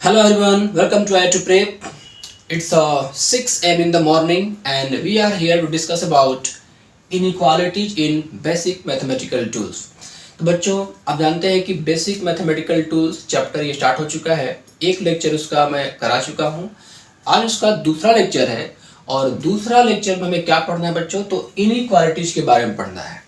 Hello everyone, welcome to I to Pray. It's 6 a.m. in the morning and we are here to discuss about inequalities in basic mathematical tools. तो बच्चों आप जानते हैं कि basic mathematical tools chapter ये start हो चुका है। एक लेक्चर उसका मैं करा चुका हूँ, आज उसका दूसरा लेक्चर है और दूसरा लेक्चर में हमें क्या पढ़ना है बच्चों, तो इनइक्वालिटीज के बारे में पढ़ना है।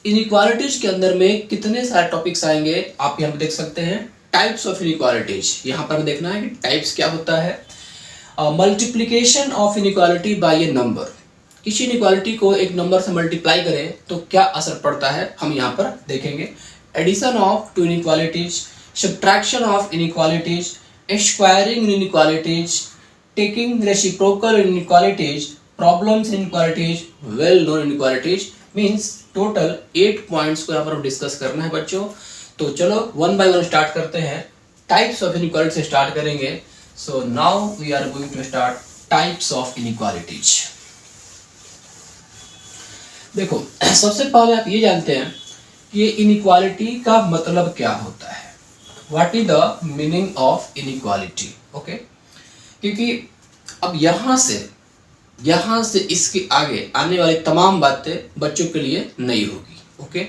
इनइक्वालिटीज के अंदर में कितने सारे टॉपिक्स आएंगे आप यहाँ पे देख सकते हैं। टाइप्स ऑफ इनइक्वालिटीज, यहाँ पर देखना है कि टाइप्स क्या होता है। Multiplication of inequality by a number, किसी इनइक्वालिटी को एक नंबर से मल्टीप्लाई करें तो क्या असर पड़ता है हम यहाँ पर देखेंगे। Addition of two inequalities, subtraction of inequalities, squaring inequalities, taking reciprocal inequalities, problems inequalities, well known inequalities, means total 8 points को यहाँ पर डिस्कस करना है बच्चों। तो चलो वन बाय वन स्टार्ट करते हैं। टाइप्स ऑफ इनइक्वालिटी से स्टार्ट करेंगे। So now we are going to start types of inequalities. देखो सबसे पहले आप ये जानते हैं कि ये इनइक्वालिटी का मतलब क्या होता है। What is the meaning of inequality, okay. क्योंकि अब यहाँ से इसके आगे आने वाली तमाम बातें बच्चों के लिए नई होगी, ओके।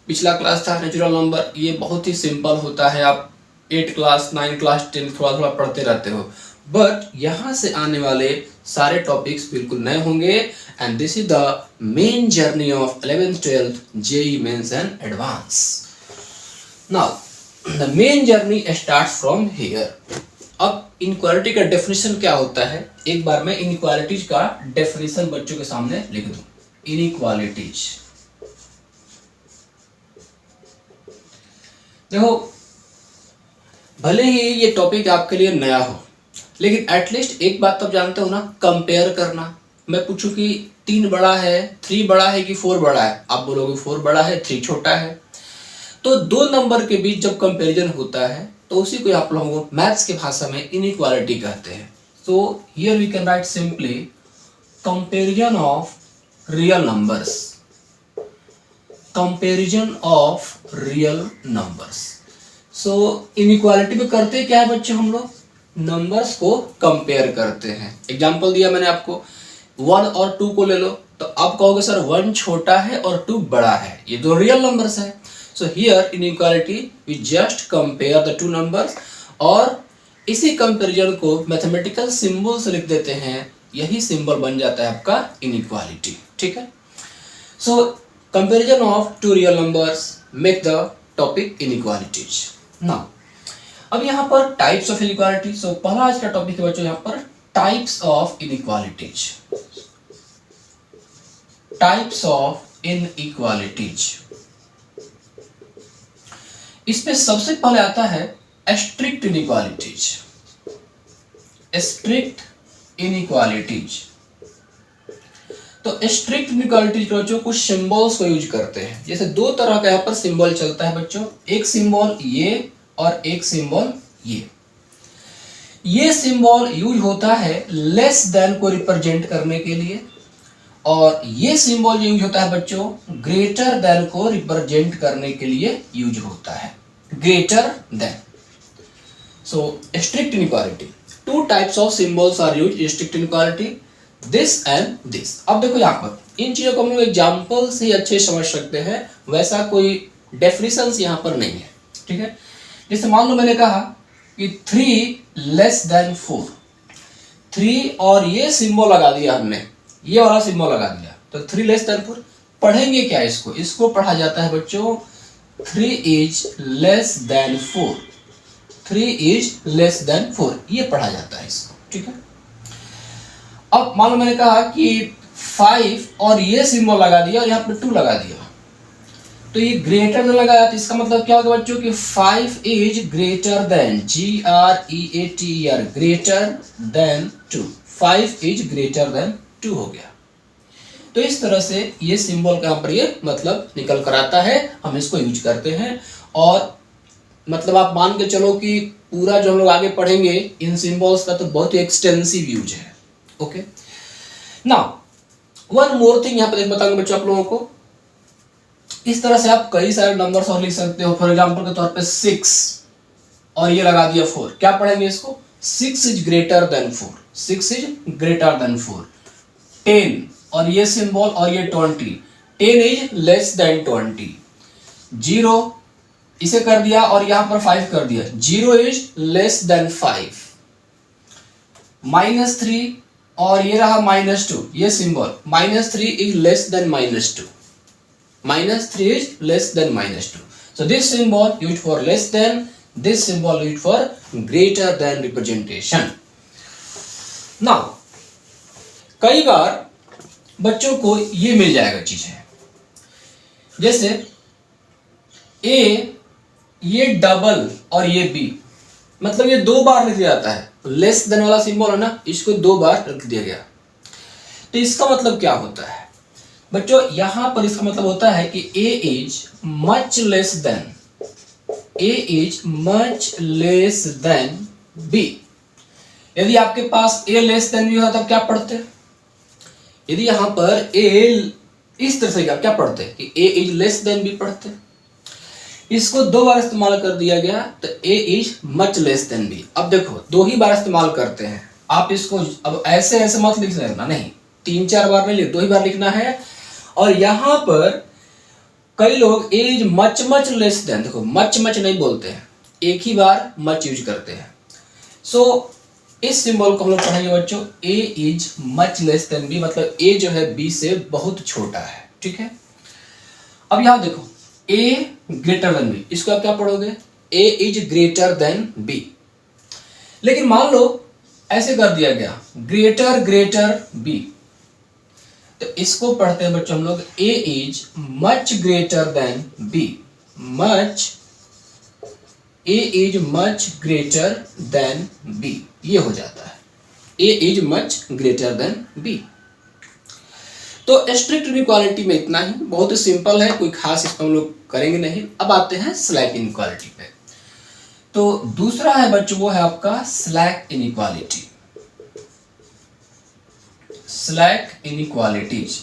पिछला क्लास था नेचुरल नंबर, ये बहुत ही सिंपल होता है, आप 8 क्लास 9 क्लास 10 थोड़ा थोड़ा पढ़ते रहते हो। बट यहाँ से आने वाले सारे टॉपिक्स बिल्कुल नए होंगे and this is the main journey of 11th 12th JEE mains and advance. Now the main journey starts from here. अब इनइक्वालिटी का डेफिनेशन क्या होता है, एक बार मैं इनइक्वालिटीज का डेफिनेशन बच्चों के सामने लिख दूं। इनइक्वालिटीज, देखो भले ही ये टॉपिक आपके लिए नया हो, लेकिन एटलीस्ट एक बात तो आप जानते हो ना, कंपेयर करना। मैं पूछूं कि 3 बड़ा है, 3 बड़ा है कि 4 बड़ा है, आप बोलोगे 4 बड़ा है 3 छोटा है। तो दो नंबर के बीच जब कंपैरिजन होता है तो उसी को आप लोगों को मैथ्स की भाषा में इनइक्वालिटी कहते हैं। So here we can write simply comparison of real numbers, comparison of real numbers. So inequality में करते क्या है बच्चे, हम लोग नंबर्स को कंपेयर करते हैं। एग्जांपल दिया मैंने आपको, 1 और 2 को ले लो तो आप कहोगे सर 1 छोटा है और 2 बड़ा है, ये दो रियल नंबर्स है। So here inequality we just compare the 2 numbers और इसी कंपैरिजन को मैथमेटिकल सिंबल से लिख देते हैं, यही सिंबल बन जाता है आपका इनइक्वालिटी, ठीक है। So comparison of 2 real numbers make the topic inequalities. Now अब यहाँ पर टाइप्स ऑफ इनइक्वालिटी। सो पहला आज का टॉपिक है बच्चों यहाँ पर types of inequalities. Types of inequalities, इसमें सबसे पहले आता है स्ट्रिक्ट इनइक्वालिटीज। स्ट्रिक्ट इनइक्वालिटीज, तो स्ट्रिक्ट इनइक्वालिटीज बच्चों कुछ सिंबल्स को यूज करते हैं। जैसे दो तरह का यहाँ पर सिंबल चलता है बच्चों, एक सिंबल ये और एक सिंबल ये। ये सिंबल यूज होता है लेस देन को रिप्रेजेंट करने के लिए और ये सिंबल यूज होता है बच्चों ग्रेटर देन को रिप्रेजेंट करने के लिए यूज होता है, greater than. So strict inequality, 2 types of symbols are used in strict inequality, this and this. अब देखो यहाँ पर इन चीजों को हम लोग एग्जाम्पल से ही अच्छे समझ सकते हैं, वैसा कोई डेफिनेशन यहाँ पर नहीं है, ठीक है। जैसे मान लो मैंने कहा कि 3 लेस देन 4, 3 और ये सिंबल लगा दिया हमने, ये वाला सिंबल लगा दिया, तो 3 लेस देन 4 पढ़ेंगे क्या इसको, इसको पढ़ा जाता है बच्चों 3 is less than 4, 3 is less than 4, ये पढ़ा जाता है इसको, ठीक है। अब मान लो मैंने कहा कि 5 और ये सिंबल लगा दिया और यहाँ पे 2 लगा दिया, तो ये ग्रेटर देन लगाया, तो इसका मतलब क्या होगा बच्चों कि 5 is greater then, GREATER, greater than 2, 5 is greater then 2 हो गया। तो इस तरह से ये सिंबल का यहाँ पर ये मतलब निकल कर आता है, हम इसको यूज करते हैं। और मतलब आप मान के चलो कि पूरा जो हम लोग आगे पढ़ेंगे इन सिंबल्स का तो बहुत ही एक्सटेंसिव यूज है, okay. Now one more thing यहाँ पर बताऊंगा बच्चों आप लोगों को, इस तरह से आप कई सारे नंबर्स और लिख सकते हो। फॉर एग्जांपल के तौर पे 6, और ये लगा दिया 4, क्या पढ़ेंगे इसको? 6 is greater then 4, 6 is greater then 4। 10 और ये सिंबल और ये 20, 10 इज लेस देन 20। 0 इसे कर दिया और यहां पर 5 कर दिया, 0 इज लेस देन 5। -3 और ये रहा -2, ये symbol, -3 is less then -2, -3 is less than -2. So this symbol used for less than, this symbol used for greater than representation. Now कई बार बच्चों को ये मिल जाएगा चीजें, जैसे A ये डबल और ये B, मतलब ये 2 बार लिख दिया जाता है, लेस देन वाला सिंबल है ना, इसको 2 बार लिख दिया गया। तो इसका मतलब क्या होता है बच्चों? यहां पर इसका मतलब होता है कि A is much less than, A is much less than B। यदि आपके पास A लेस देन B होता तब क्या पढ़ते? यदि यहां पर A इस तरह से क्या पढ़ते कि A is less than B पढ़ते। इसको 2 बार इस्तेमाल कर दिया गया तो A is much less than B। अब देखो 2 ही बार इस्तेमाल करते हैं, आप इसको अब ऐसे ऐसे मत लिख लेना, नहीं 3-4 बार नहीं लिख, 2 ही बार लिखना है। और यहां पर कई लोग A is much much less than, देखो मच मच नहीं बोलते हैं, एक ही बार मच यूज करते हैं। सो इस सिंबल को हम लोग पढ़ेंगे बच्चों A is much less than B, मतलब A जो है B से बहुत छोटा है, ठीक है। अब यहां देखो A ग्रेटर देन B, इसको आप क्या पढ़ोगे? A is greater then B। लेकिन मान लो ऐसे कर दिया गया ग्रेटर ग्रेटर B, तो इसको पढ़ते हैं बच्चों हम लोग A is much greater than B, much, A is much greater than B, ये हो जाता है A is much greater than B। तो स्ट्रिक्ट इनइक्वालिटी में इतना ही, बहुत ही सिंपल है, कोई खास इसको हम लोग करेंगे नहीं। अब आते हैं स्लैक इनइक्वालिटी पे। तो दूसरा है बच्चों वो है आपका slack inequality, slack inequalities.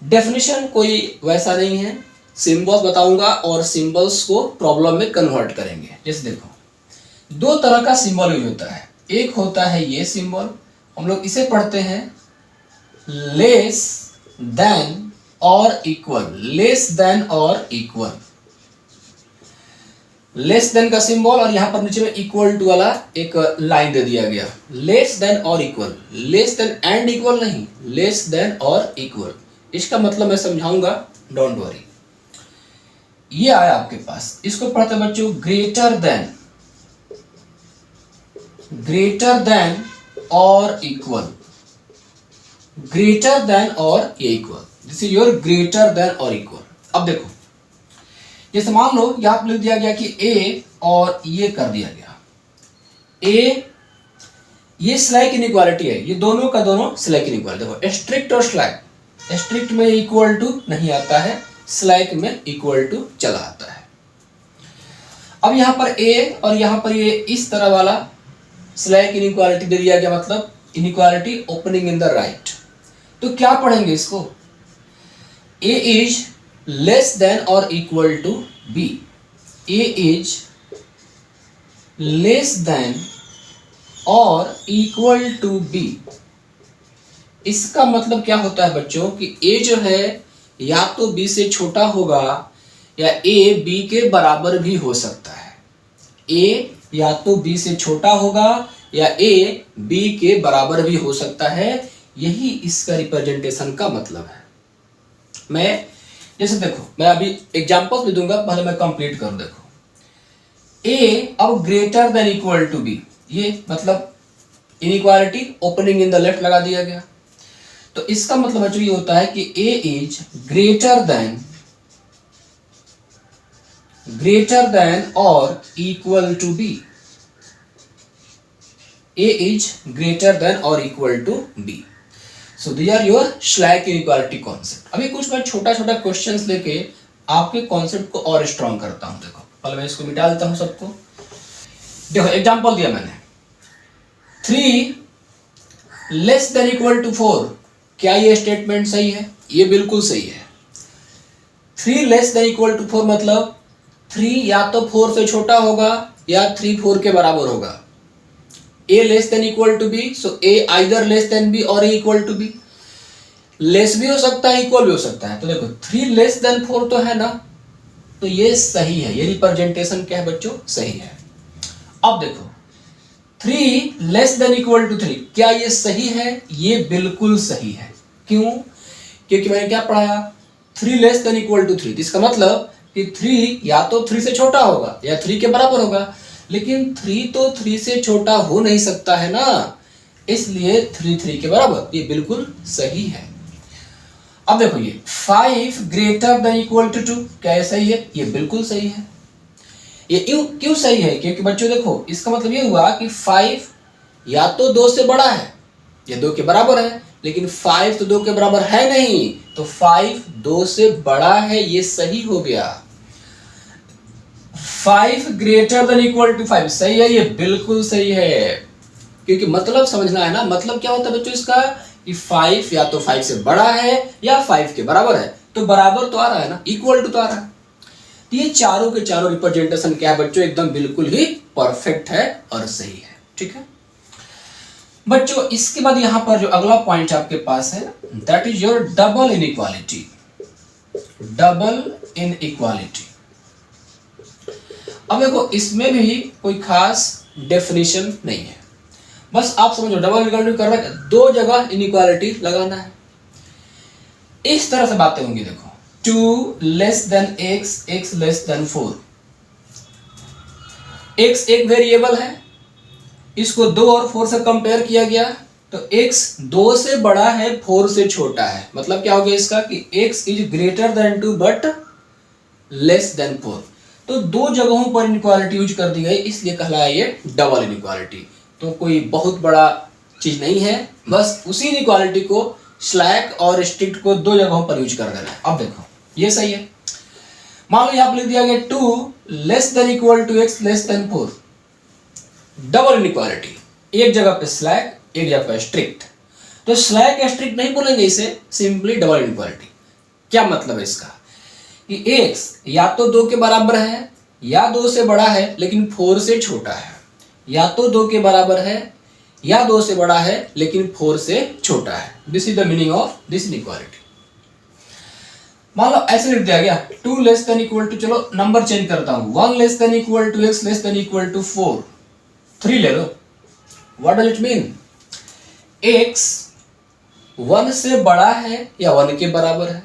Definition कोई वैसा नहीं है, सिंबल्स बताऊंगा और सिंबल्स को प्रॉब्लम में कन्वर्ट करेंगे। जैसे देखो 2 तरह का सिंबल यूज होता है, एक होता है ये सिंबल, हम लोग इसे पढ़ते हैं लेस देन और इक्वल, लेस देन और इक्वल, लेस देन का सिंबल और यहां पर नीचे में इक्वल टू वाला एक लाइन दे दिया गया, लेस देन और equal, less than and equal नहीं, लेस देन और इक्वल। इसका मतलब मैं समझाऊंगा, डोंट वरी। ये आया आपके पास, इसको पढ़ते हैं बच्चों ग्रेटर देन, ग्रेटर देन और इक्वल, ग्रेटर देन और equal, this is your greater than और इक्वल। अब देखो जैसे मान लो यहां पर लिख दिया गया कि A और ये कर दिया गया A, ये स्लैक इनइक्वालिटी है, ये दोनों का दोनों स्लैक इनइक्वालिटी। देखो स्ट्रिक्ट और स्लैक, स्ट्रिक्ट में इक्वल टू नहीं आता है, स्लैक में इक्वल टू चला आता है। अब यहां पर A और यहां पर ये इस तरह वाला स्लैक इनइक्वालिटी दे दिया गया, मतलब inequality opening in the right. तो क्या पढ़ेंगे इसको? A इज लेस देन और equal to B, A is less than और इक्वल टू B। इसका मतलब क्या होता है बच्चों कि A जो है या तो B से छोटा होगा या A B के बराबर भी हो सकता है, A या तो B से छोटा होगा या A B के बराबर भी हो सकता है, यही इसका रिप्रेजेंटेशन का मतलब है। मैं जैसे देखो मैं अभी एग्जांपल्स भी दूंगा, पहले मैं कंप्लीट करूं। देखो A अब greater than equal to B, ये मतलब inequality opening in the left लगा दिया गया। तो इसका मतलब जो ये होता है कि A इज ग्रेटर देन और equal to B, A is greater than और equal to B। So these are your slack inequality concept. अभी कुछ मैं छोटा छोटा क्वेश्चंस लेके आपके कॉन्सेप्ट को और स्ट्रॉन्ग करता हूं। देखो पहले मैं इसको मिटा देता हूं सबको। देखो एग्जांपल दिया मैंने 3 लेस देन इक्वल टू 4, क्या ये स्टेटमेंट सही है? ये बिल्कुल सही है। 3 लेस देन इक्वल टू 4 मतलब 3 या तो 4 से छोटा होगा या 3 4 के बराबर होगा। a less than equal to b, so a either less than b और a equal to b। Less भी हो सकता है, इक्वल भी हो सकता है। तो देखो 3 लेस देन 4 तो है ना, तो ये सही है, ये रिप्रेजेंटेशन क्या है बच्चों, सही है। अब देखो 3 लेस देन इक्वल टू 3, क्या ये सही है? ये बिल्कुल सही है। क्यों? क्योंकि मैंने क्या पढ़ाया, 3 लेस देन इक्वल टू 3, इसका मतलब कि 3 या तो 3 से छोटा होगा या 3 के बराबर होगा, लेकिन 3 तो 3 से छोटा हो नहीं सकता है ना, इसलिए 3 के बराबर, ये बिल्कुल सही है। अब देखो ये 5 ग्रेटर देन इक्वल टू 2, क्या ये सही है? ये बिल्कुल सही है। ये क्यों सही है? क्योंकि बच्चों देखो इसका मतलब ये हुआ कि 5 या तो 2 से बड़ा है या 2 के बराबर है, लेकिन 5 तो 2 के बराबर है नहीं, तो 5 2 से बड़ा है, ये सही हो गया। 5 ग्रेटर देन इक्वल टू 5 सही है, ये बिल्कुल सही है। क्योंकि मतलब समझना है ना, मतलब क्या होता है बच्चों इसका, कि 5 या तो 5 से बड़ा है या 5 के बराबर है, तो बराबर तो आ रहा है ना, इक्वल टू तो आ रहा है। तो ये चारों के चारों रिप्रेजेंटेशन क्या है बच्चों, एकदम बिल्कुल ही परफेक्ट है और सही है। ठीक है बच्चों, इसके बाद यहां पर जो अगला पॉइंट आपके पास है, that is your double inequality. Double inequality, अब देखो इसमें भी कोई खास डेफिनेशन नहीं है, बस आप समझो डबल इनइक्वालिटी कर रहे हैं, 2 जगह इनइक्वालिटी लगाना है। इस तरह से बातें होंगी, देखो 2 less than x, x less than 4। x एक वेरिएबल है, इसको 2 और 4 से कंपेयर किया गया, तो x 2 से बड़ा है 4 से छोटा है, मतलब क्या हो गया इसका कि x is greater then 2 but less than 4। तो 2 जगहों पर इनइक्वालिटी यूज कर दी गई, इसलिए कहलाया ये डबल इनइक्वालिटी। तो कोई बहुत बड़ा चीज नहीं है, बस उसी इनइक्वालिटी को स्लैक और स्ट्रिक्ट को 2 जगहों पर यूज कर देना है। अब देखो ये सही है, मान लो यहां पर लिख दिया गया 2 less than equal to x less than 4, double inequality, एक जगह पे स्लैक एक जगह पे स्ट्रिक्ट। तो स्लैक या स्ट्रिक्ट नहीं बोलेंगे इसे, सिंपली डबल इनइक्वालिटी। क्या मतलब है इसका कि x या तो 2 के बराबर है या 2 से बड़ा है लेकिन 4 से छोटा है, या तो 2 के बराबर है या 2 से बड़ा है लेकिन 4 से छोटा है। This is the meaning of this inequality. मान लो ऐसे लिख दिया गया 2 लेस देन इक्वल टू, चलो नंबर चेंज करता हूं, 1 less than equal to x less than equal to 4, 3 ले लो। What does it mean? x 1 से बड़ा है या 1 के बराबर है,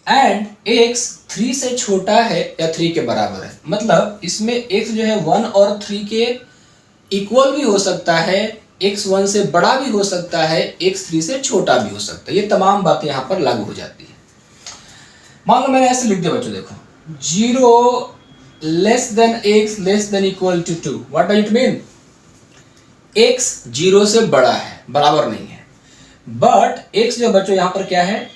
एंड x 3 से छोटा है या 3 के बराबर है। मतलब इसमें x जो है 1 और 3 के इक्वल भी हो सकता है, x 1 से बड़ा भी हो सकता है, x 3 से छोटा भी हो सकता है। ये तमाम बातें यहां पर लागू हो जाती है। मान लो मैंने ऐसे लिख दिया बच्चों, देखो 0 less than x less than equal to 2, what does it mean? x 0 से बड़ा है, बराबर नहीं है, बट x जो बच्चों यहां पर क्या है,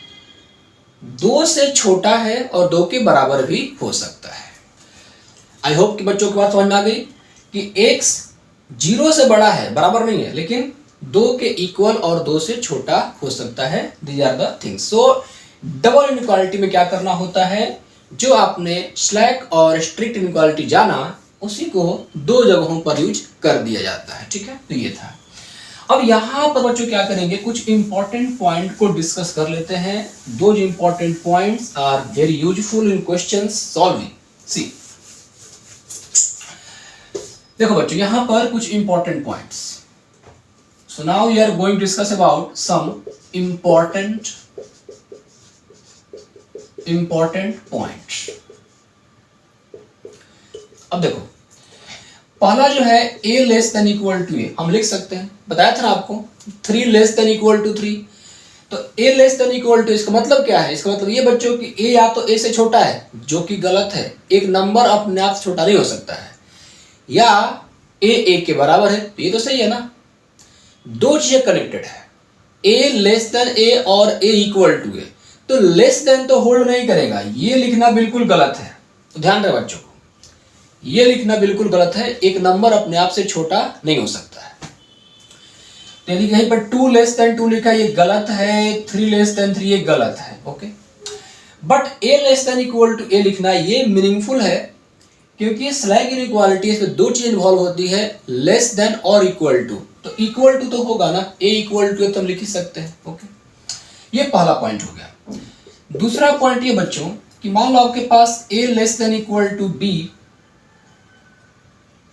2 से छोटा है और 2 के बराबर भी हो सकता है। आई होप कि बच्चों की बात समझ में आ गई कि x 0 से बड़ा है, बराबर नहीं है, लेकिन 2 के इक्वल और 2 से छोटा हो सकता है। These are the things. So double inequality में क्या करना होता है, जो आपने स्लैक और स्ट्रिक्ट इनइक्वालिटी जाना, उसी को 2 जगहों पर यूज कर दिया जाता है। ठीक है, तो ये था। अब यहां पर बच्चों क्या करेंगे, कुछ इंपॉर्टेंट पॉइंट को डिस्कस कर लेते हैं। Those important points are very useful in questions solving. See देखो बच्चों यहां पर कुछ important points. So now we are going to discuss about some important points. अब देखो पहला जो है a less than equal to a, हम लिख सकते हैं, बताया था ना आपको 3 लेस देन इक्वल टू 3। तो a less than equal to, इसका मतलब क्या है? इसका मतलब ये बच्चों कि a या तो a से छोटा है, जो कि गलत है, एक नंबर अपने आप छोटा नहीं हो सकता है, या a के बराबर है, तो ये तो सही है ना। 2 चीजें कनेक्टेड है, a लेस देन a और a इक्वल टू a, तो लेस देन तो होल्ड नहीं करेगा, ये लिखना बिल्कुल गलत है। तो ध्यान रहे बच्चों को, ये लिखना बिल्कुल गलत है, एक नंबर अपने आप से छोटा नहीं हो सकता है। तो यदि कहीं पर 2 लेस देन 2 लिखा, ये गलत है, 3 लेस देन 3 ये गलत है। Okay, but a less than equal to a लिखना ये मीनिंगफुल है, क्योंकि स्लैक इनइक्वालिटी इसमें दो चीज इन्वॉल्व होती है, लेस देन और इक्वल टू। तो इक्वल टू तो होगा ना, ए इक्वल टू तो हम लिख ही सकते हैं। ओके, ये पहला पॉइंट हो गया। दूसरा पॉइंट ये बच्चों कि मान लो आपके पास a less than equal to b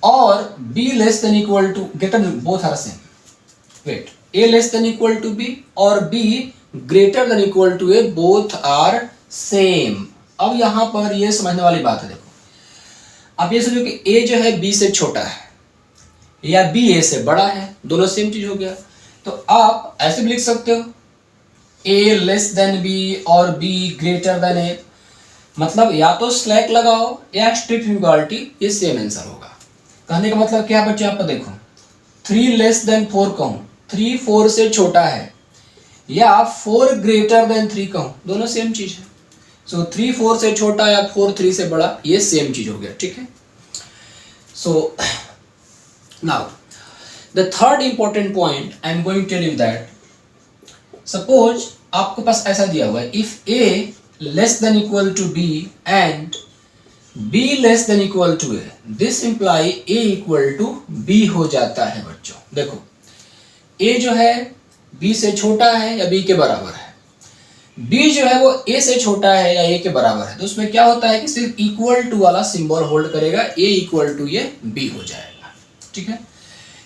और b less than equal to greater, both are same. Wait, a less than equal to b और b greater than equal to a, both are same. अब यहां पर ये समझने वाली बात है। देखो, आप ये समझो कि ए जो है बी से छोटा है या बी ए से बड़ा है, दोनों सेम चीज हो गया। तो आप ऐसे भी लिख सकते हो ए लेस देन बी और बी ग्रेटर देन ए, मतलब या तो स्लैक लगाओ या स्ट्रिक्ट इनइक्वालिटी, ये सेम आंसर होगा। कहने का मतलब क्या बच्चे, आप देखो 3 लेस देन 4 कहूं, 3 4 से छोटा है, या 4 ग्रेटर देन 3 कहूं, दोनों सेम चीज है। सो 3 4 से छोटा या 4 3 से बड़ा, ये सेम चीज हो गया। ठीक है, so now the third important point I am going to tell you that, suppose आपके पास ऐसा दिया हुआ है, if a less than equal to b and b less than equal to a, this imply a equal to b हो जाता है। बच्चों देखो, a जो है b से छोटा है या b के बराबर है, b जो है वो a से छोटा है या a के बराबर है, तो उसमें क्या होता है कि सिर्फ इक्वल टू वाला सिंबल होल्ड करेगा, a इक्वल टू ये b हो जाएगा। ठीक है,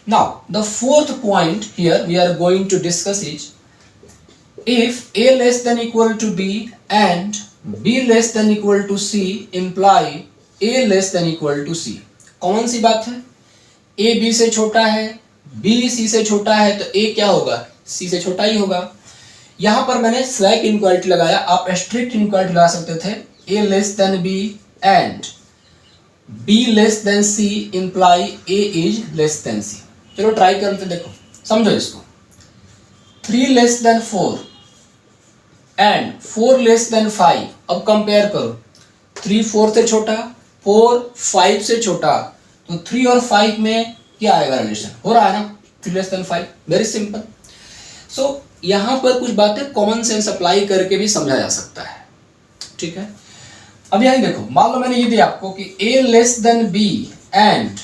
now the fourth point here we are going to discuss is, if a less than equal to b and b less than equal to c imply a less than equal to c। कौन सी बात है, a b से छोटा है, b c से छोटा है, तो a क्या होगा, c से छोटा ही होगा। यहां पर मैंने स्लैक इनइक्वालिटी लगाया, आप स्ट्रिक्ट इनइक्वालिटी लगा सकते थे, a less than b and b less than c imply a is less than c। चलो ट्राई करते, देखो समझो इसको, 3 less than 4 and 4 less than 5, अब कंपेयर करो, 3 4 से छोटा, 4 5 से छोटा, तो 3 और 5 में क्या आएगा, रिलेशन हो रहा है ना, 3 लेस देन 5, वेरी सिंपल। सो यहां पर कुछ बातें कॉमन सेंस अप्लाई करके भी समझा जा सकता है। ठीक है, अब यही देखो, मान लो मैंने ये दिया आपको कि a less than b and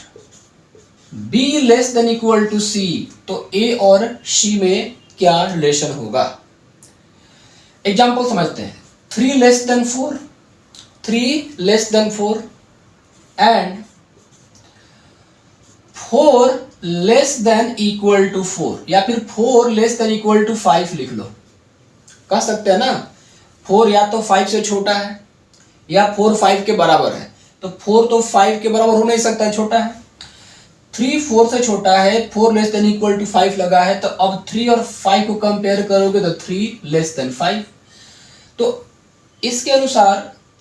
b less than equal to c, तो a और c में क्या रिलेशन होगा। एग्जाम्पल समझते हैं, 3 less than 4, 3 less than 4 and 4 less than equal to 4, या फिर 4 लेस देन इक्वल टू 5 लिख लो, कह सकते हैं ना। 4 या तो 5 से छोटा है या 4 5 के बराबर है, तो 4 तो 5 के बराबर हो नहीं सकता, छोटा है। 3 4 से छोटा है, 4 लेस देन इक्वल टू 5 लगा है, तो अब 3 और 5 को कंपेयर करोगे तो 3 लेस देन 5। तो इसके अनुसार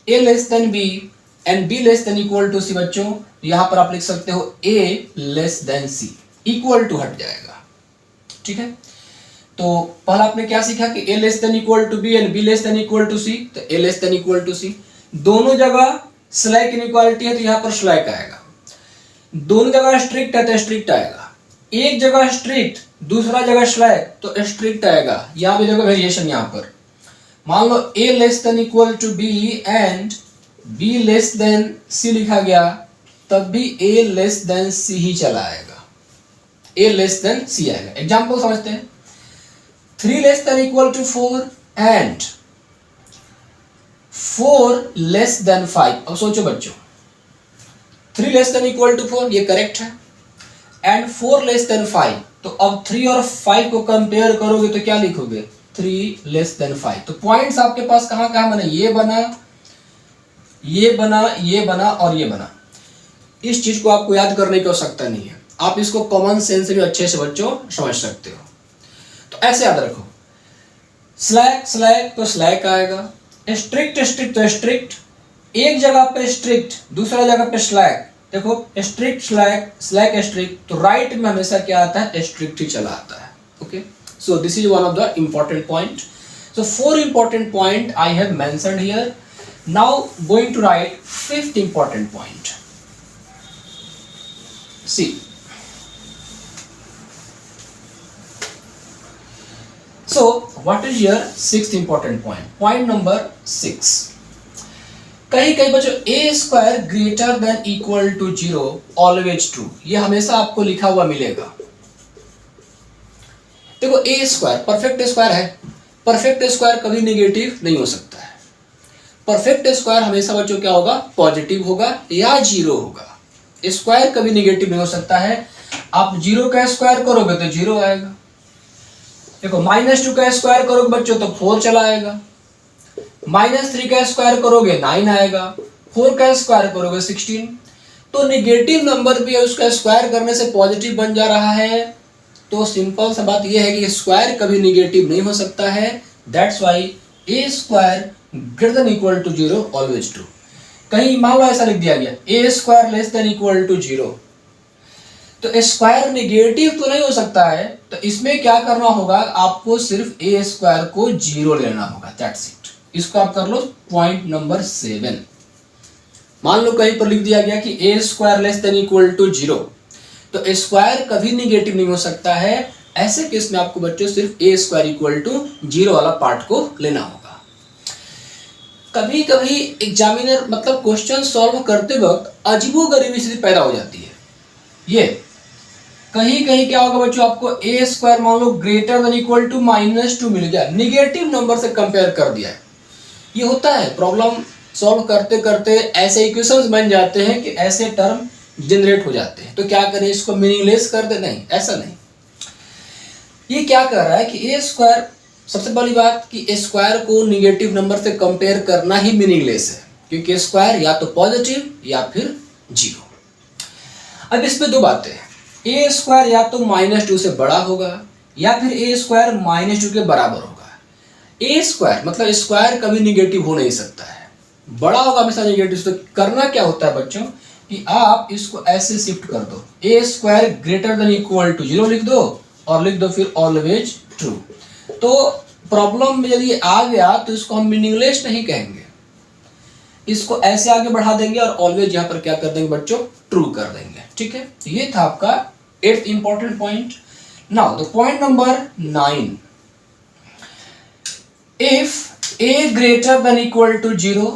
a less than b and b less than equal to c, बच्चों यहां पर आप लिख सकते हो a less than c, equal to हट जाएगा। ठीक है, तो पहला आपने क्या सीखा कि a less than equal to b and b less than equal to c, तो a less than equal to c, दोनों जगह स्लैक इनइक्वालिटी है तो यहां पर स्लैक आएगा, दोनों जगह स्ट्रिक्ट है तो स्ट्रिक्ट आएगा, एक जगह स्ट्रिक्ट दूसरा जगह स्लैक तो स्ट्रिक्ट आएगा। यहां भी देखो वेरिएशन, यहां पर मान लो a less than equal to b and b less than c लिखा गया, तब भी a लेस देन c ही चला आएगा, a लेस देन c आएगा। एग्जांपल समझते हैं, 3 less than equal to 4 and 4 less than 5। अब सोचो बच्चों, 3 लेस देन इक्वल टू 4 ये करेक्ट है, एंड 4 लेस देन 5, तो अब 3 और 5 को कंपेयर करोगे तो क्या लिखोगे, 3 लेस देन 5। तो पॉइंट्स आपके पास कहां कहां बने, ये बना, ये बना, ये बना और ये बना। इस चीज को आपको याद करने की आवश्यकता नहीं है, आप इसको कॉमन सेंस से भी अच्छे से बच्चों समझ सकते हो। तो ऐसे याद रखो, स्लैक स्लैक तो स्लैक आएगा, स्ट्रिक्ट स्ट्रिक्ट तो स्ट्रिक्ट, एक जगह पे स्ट्रिक्ट दूसरा जगह पे स्लैक। देखो स्ट्रिक्ट स्लैक स्लैक स्ट्रिक्ट, तो राइट में हमेशा क्या आता है, स्ट्रिक्ट ही चला आता है। Okay, so this is one of the important point. So 4 important point I have mentioned here. Now going to write 5th important point. See, so what is your 6th important point? Point number 6, कहीं कहीं बच्चों a square greater than equal to 0 always true, ये हमेशा आपको लिखा हुआ मिलेगा। देखो ए स्क्वायर परफेक्ट स्क्वायर है, परफेक्ट स्क्वायर कभी नेगेटिव नहीं हो सकता है। परफेक्ट स्क्वायर हमेशा बच्चों क्या होगा, पॉजिटिव होगा या 0 होगा। स्क्वायर कभी नेगेटिव नहीं हो सकता है। आप 0 का स्क्वायर करोगे तो 0 आएगा। देखो -2 का स्क्वायर करोगे बच्चों तो 4 चला आएगा। -3 का स्क्वायर करोगे 9 आएगा। 4 का स्क्वायर करोगे 16। तो नेगेटिव नंबर भी उसका स्क्वायर करने से पॉजिटिव बन जा रहा है। तो सिंपल सा बात यह है कि स्क्वायर कभी नेगेटिव नहीं हो सकता है। That's why a square greater than equal to 0 always true. कहीं मान लो ऐसा लिख दिया गया a square less than equal to 0, तो स्क्वायर नेगेटिव तो नहीं हो सकता है। तो इसमें क्या करना होगा, आपको सिर्फ ए स्क्वायर को 0 लेना होगा। That's it. इसको आप कर लो पॉइंट नंबर 7। मान लो कहीं पर लिख दिया गया कि a square less than equal to 0, तो स्क्वायर कभी नेगेटिव नहीं हो सकता है। ऐसे केस में आपको बच्चों सिर्फ ए स्क्वायर इक्वल टू 0 वाला पार्ट को लेना होगा। कभी कभी एग्जामिनर मतलब क्वेश्चन सॉल्व करते वक्त अजीबोगरीबी स्थिति पैदा हो जाती है। ये कहीं कहीं क्या होगा बच्चों, आपको ए स्क्वायर मान लो ग्रेटर देन इक्वल टू -2 मिल गया, निगेटिव नंबर से कंपेयर कर दिया है। ये होता है, प्रॉब्लम सॉल्व करते करते ऐसे इक्वेशंस बन जाते हैं कि ऐसे टर्म जनरेट हो जाते हैं। तो क्या करें, इसको मीनिंगलेस कर दे? नहीं, ऐसा नहीं। ये क्या कर रहा है कि ए स्क्वायर, सबसे पहली बात कि स्क्वायर को निगेटिव नंबर से कंपेयर करना ही मीनिंगलेस है, क्योंकि स्क्वायर या तो पॉजिटिव या फिर 0। अब इसमें दो बातें हैं, ए स्क्वायर या तो -2 से बड़ा होगा या फिर ए स्क्वायर -2 के बराबर होगा। ए स्क्वायर मतलब स्क्वायर कभी निगेटिव हो नहीं सकता है, बड़ा होगा हमेशा निगेटिव। तो करना क्या होता है बच्चों कि आप इसको ऐसे शिफ्ट कर दो, a square greater than equal to 0 लिख दो और लिख दो फिर ऑलवेज ट्रू। तो प्रॉब्लम में यदि आ गया तो इसको हम मीनिंगलेस नहीं कहेंगे, इसको ऐसे आगे बढ़ा देंगे और ऑलवेज यहाँ पर क्या कर देंगे बच्चों, ट्रू कर देंगे। ठीक है, ये था आपका 8th important point. Now the point number 9, if a greater than equal to 0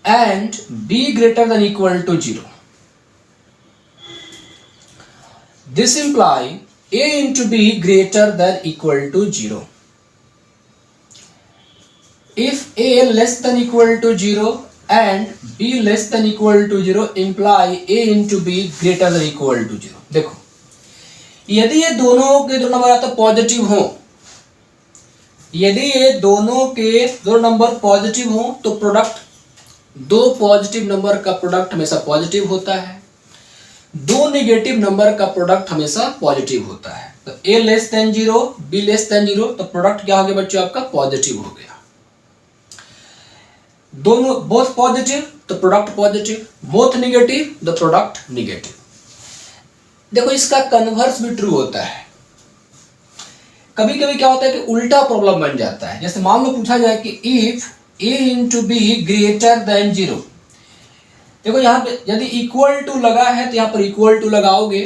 and b greater than equal to 0, this imply a into b greater than equal to 0. If a less than equal to 0 and b less than equal to 0, imply a into b greater than equal to 0. देखो, यदि ये दोनों के दो number आता positive हो, यदि ये दोनों के दो नंबर पॉजिटिव हो तो प्रोडक्ट, दो पॉजिटिव नंबर का प्रोडक्ट हमेशा पॉजिटिव होता है, दो नेगेटिव नंबर का प्रोडक्ट हमेशा पॉजिटिव होता है। तो a less than 0, b less than 0, तो प्रोडक्ट क्या हो गया बच्चों, आपका पॉजिटिव हो गया। दोनों बोथ पॉजिटिव तो product positive, both negative the product negative. देखो इसका कन्वर्स भी ट्रू होता है। कभी कभी क्या होता है कि उल्टा प्रॉब्लम बन जाता है। जैसे मान लो पूछा जाए कि if a into b greater than 0, देखो यहाँ पे यदि इक्वल टू लगा है तो यहाँ पर इक्वल टू लगाओगे,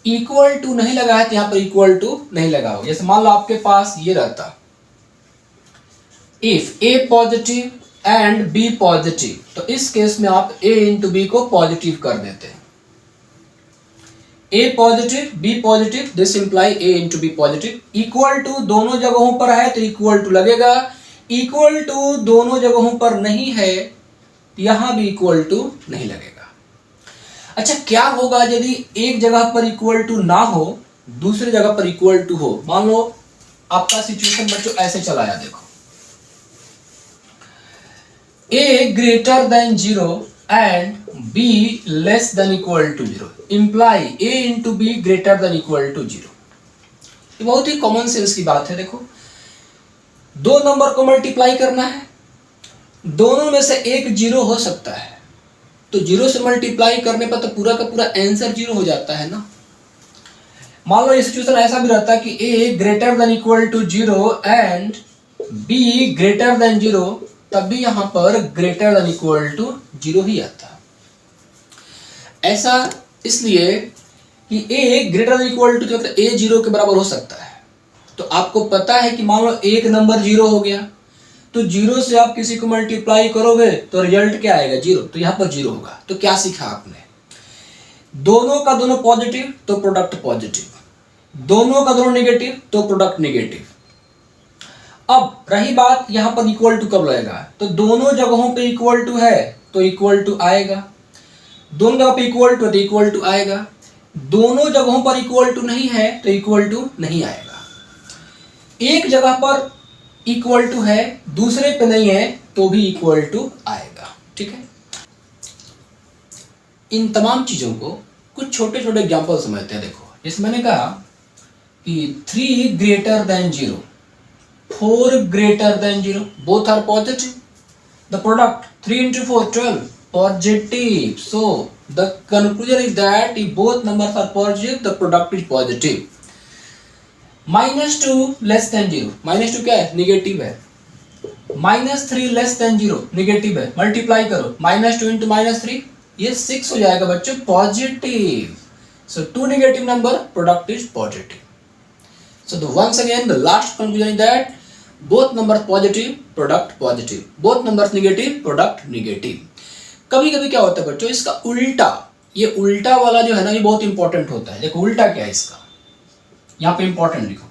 इक्वल टू नहीं लगा है तो यहाँ पर इक्वल टू नहीं लगाओगे। जैसे मान लो आपके पास ये रहता, if a positive and b positive, तो इस केस में आप a इंटू बी को पॉजिटिव कर देते हैं। a positive b positive, this imply a into b positive. Equal to दोनों जगहों पर है तो इक्वल टू लगेगा, इक्वल टू दोनों जगहों पर नहीं है, यहां भी इक्वल टू नहीं लगेगा। अच्छा, क्या होगा यदि एक जगह पर इक्वल टू ना हो, दूसरी जगह पर इक्वल टू हो? मान लो आपका सिचुएशन बच्चों ऐसे चलाया, देखो a greater than 0 and b less than equal to 0, imply a into b greater than equal to 0। ये बहुत ही कॉमन सेंस की बात है। देखो दो नंबर को मल्टीप्लाई करना है, दोनों में से एक 0 हो सकता है, तो 0 से मल्टीप्लाई करने पर तो पूरा का पूरा आंसर 0 हो जाता है ना। मान लो ये सिचुएशन ऐसा भी रहता है कि a greater than equal to 0 and b greater than 0, तब भी यहां पर ग्रेटर देन इक्वल टू 0 ही आता। ऐसा इसलिए कि a greater than equal to मतलब a 0 के बराबर हो सकता है। तो आपको पता है कि मान लो एक नंबर 0 हो गया तो जीरो से आप किसी को मल्टीप्लाई करोगे तो रिजल्ट क्या आएगा, जीरो, तो यहाँ पर जीरो होगा। तो क्या सीखा आपने, दोनों का दोनों पॉजिटिव तो प्रोडक्ट पॉजिटिव, दोनों का दोनों नेगेटिव तो प्रोडक्ट नेगेटिव। अब रही बात यहाँ पर इक्वल टू कब लगेगा, तो दोनों जगहों पे इक्वल टू है तो इक्वल टू आएगा, दोनों जगह पे इक्वल टू है तो इक्वल टू आएगा, दोनों जगहों पर इक्वल टू नहीं है तो इक्वल टू नहीं आएगा। एक जगह पर इक्वल टू है दूसरे पे नहीं है तो भी इक्वल टू आएगा। ठीक है, इन तमाम चीजों को कुछ छोटे छोटे एग्जाम्पल समझते हैं। देखो, जैसे मैंने कहा कि 3 greater than 0, 4 greater than 0, both are positive. The product 3 into 4, 12, positive. So the conclusion is that if both numbers are positive, the product is positive. -2 less than 0, -2 क्या है, नेगेटिव है। -3 less than 0, नेगेटिव है। Multiply करो, -2 into -3, ये 6 हो जाएगा बच्चों, positive. So two negative number, product is positive. So once again the last conclusion is that both numbers positive, product positive, both numbers negative, product negative. कभी कभी क्या होता है बच्चों, इसका उल्टा, ये उल्टा वाला जो है ना, ये बहुत इंपॉर्टेंट होता है। देखो उल्टा क्या है इसका, यहाँ पे इंपॉर्टेंट लिखो,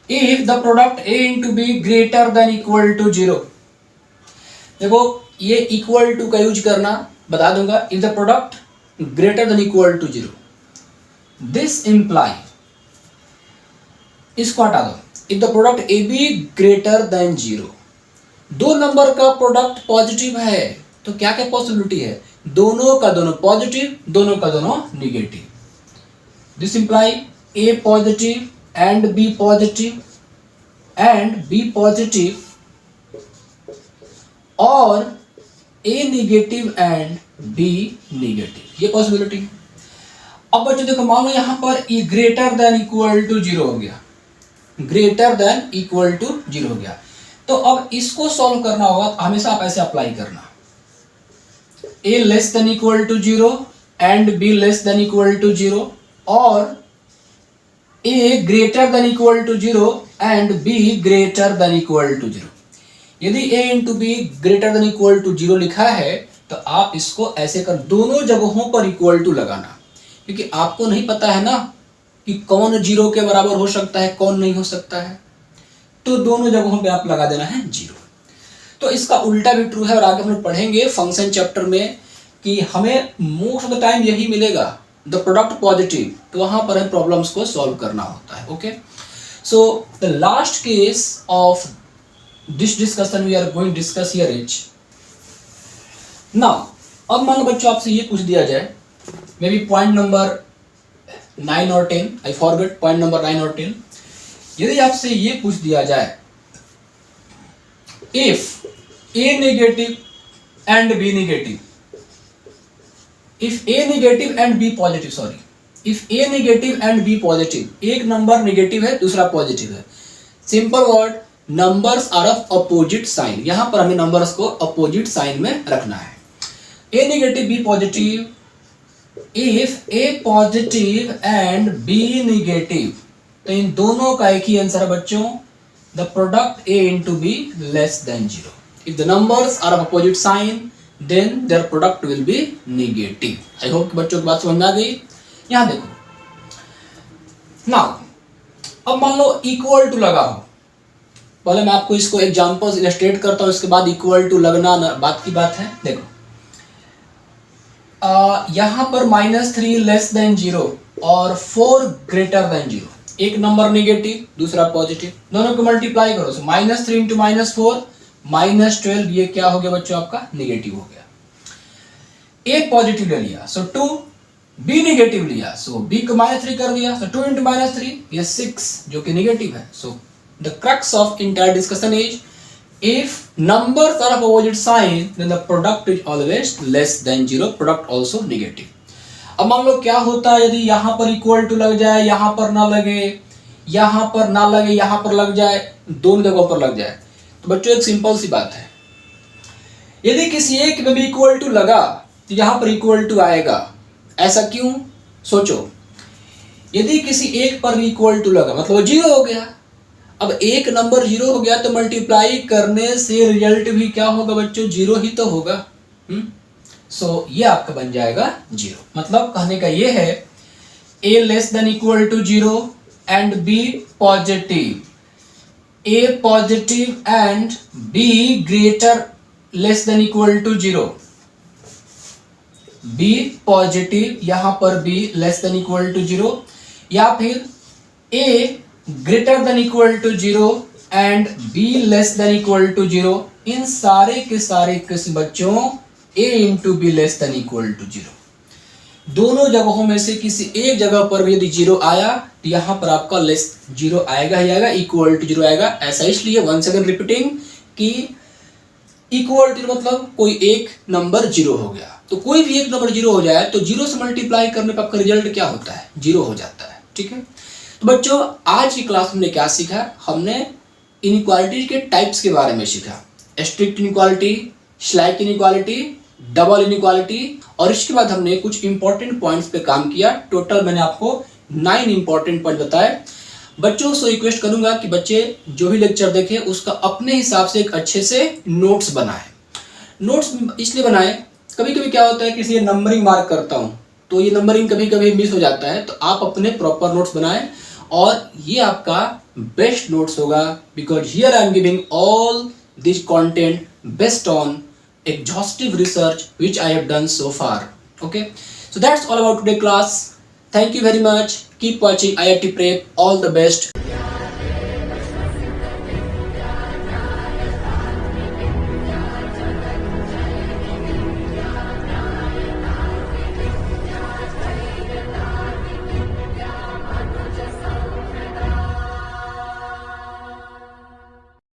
if the product a into b greater than equal to 0। देखो ये इक्वल टू का यूज करना बता दूंगा, if the product greater than equal to 0, this imply, इसको हटा दो, if the product ab greater than 0, दो नंबर का प्रोडक्ट पॉजिटिव है तो क्या क्या पॉसिबिलिटी है, दोनों का दोनों पॉजिटिव, दोनों का दोनों negative. This imply a positive and b positive and b positive, और a negative and b negative, ये पॉसिबिलिटी है। अब बच्चों देखो, मान लो यहां पर e greater than equal to 0 हो गया, ग्रेटर देन इक्वल टू 0 हो गया, तो अब इसको सॉल्व करना होगा तो हमेशा आप ऐसे अप्लाई करना, a less than equal to 0 and b less than equal to 0, और a greater than equal to 0 and b greater than equal to 0। यदि a into b greater than equal to 0 लिखा है तो आप इसको ऐसे कर, दोनों जगहों पर इक्वल टू लगाना, क्योंकि आपको नहीं पता है ना कि कौन 0 के बराबर हो सकता है, कौन नहीं हो सकता है, तो दोनों जगहों पे आप लगा देना है 0। तो इसका उल्टा भी ट्रू है, और आगे हम लोग पढ़ेंगे फंक्शन चैप्टर में कि हमें मोस्ट ऑफ द टाइम यही मिलेगा, द प्रोडक्ट पॉजिटिव, तो वहां पर हमें प्रॉब्लम्स को सॉल्व करना होता है। Okay, so the last case of this discussion we are going discuss here is now. अब मान लो बच्चों आपसे ये पूछ दिया जाए, मे बी पॉइंट नंबर 9 और 10, आई फॉरगेट पॉइंट नंबर 9 और 10, यदि आपसे ये पूछ दिया जाए if a negative and b negative, if a negative and b positive, sorry, if a negative and b positive, एक नंबर नेगेटिव है दूसरा पॉजिटिव है, simple word, numbers are of opposite sign, यहां पर हमें नंबर्स को अपोजिट साइन में रखना है। a negative b positive, if a positive and b negative, तो इन दोनों का एक ही आंसर है बच्चों, the product a into b less than 0। If the numbers are of opposite sign then their product will be negative. I hope कि बच्चों की बात समझ में आ गई। यहां देखो, नाउ अब मान लो इक्वल टू लगा हो, पहले मैं आपको इसको एग्जांपल्स इलस्ट्रेट करता हूं, इसके बाद इक्वल टू लगना बात की बात है। देखो यहां पर -3 लेस देन 0 और 4 ग्रेटर देन 0, एक नंबर नेगेटिव दूसरा पॉजिटिव, दोनों को मल्टीप्लाई करो, सो -3 इंटू -4 -12, ये क्या हो गया बच्चों आपका, नेगेटिव हो गया। a पॉजिटिव ले लिया सो 2, b नेगेटिव लिया सो b को -3 कर दिया, सो 2 इंटू -3, ये 6 जो कि नेगेटिव है। So the crux of entire discussion is if numbers are of opposite sign then the product is always less than 0, product also negative। अब मान लो क्या होता है यदि यहाँ पर इक्वल टू लग जाए, यहाँ पर ना लगे, यहाँ पर ना लगे, यहाँ पर लग जाए, दोनों जगहों पर लग जाए, तो बच्चों एक सिंपल सी बात है, यदि किसी एक में भी इक्वल टू लगा तो यहाँ पर इक्वल टू आएगा। ऐसा क्यों, सोचो, यदि किसी एक पर भी इक्वल टू लगा मतलब 0 हो गया, अब एक नंबर जीरो हो गया तो मल्टीप्लाई करने से रिजल्ट भी क्या होगा बच्चों, जीरो ही तो होगा। सो ये आपका बन जाएगा जीरो। मतलब कहने का ये है a less than equal to zero and b positive, a positive and b greater less than equal to zero, b positive यहां पर b less than equal to zero, या फिर a greater than equal to zero and b less than equal to zero. इन सारे के सारे किस बच्चों a into b less than equal to zero. दोनों जगहों में से किसी एक जगह पर भी यदि जीरो आया तो यहां पर आपका लेस जीरो आएगा ही आएगा, इक्वल टू जीरो आएगा। ऐसा इसलिए वन सेकंड रिपीटिंग कि इक्वल टू मतलब कोई एक नंबर जीरो हो गया, तो कोई भी एक नंबर जीरो हो जाए तो जीरो से मल्टीप्लाई करने पर आपका रिजल्ट क्या होता है, जीरो हो जाता है। ठीक है, तो बच्चों आज की क्लास में हमने क्या सीखा, हमने इनइक्वालिटी के टाइप्स के बारे में सीखा, strict inequality, slack inequality, double inequality, और इसके बाद हमने कुछ इंपॉर्टेंट पॉइंट्स पे काम किया। टोटल मैंने आपको 9 इंपॉर्टेंट पॉइंट बताए। बच्चों से रिक्वेस्ट करूंगा कि बच्चे जो भी लेक्चर देखें उसका अपने हिसाब से एक अच्छे से नोट्स बनाएं। नोट्स इसलिए बनाएं, कभी कभी क्या होता है कि ये नंबरिंग मार्क करता हूं तो ये नंबरिंग कभी कभी मिस हो जाता है, तो आप अपने प्रॉपर नोट्स बनाएं और ये आपका बेस्ट नोट्स होगा, because here I am giving all this content based on exhaustive research which I have done so far. Okay, so that's all about today class. Thank you very much. Keep watching IIT Prep. All the best.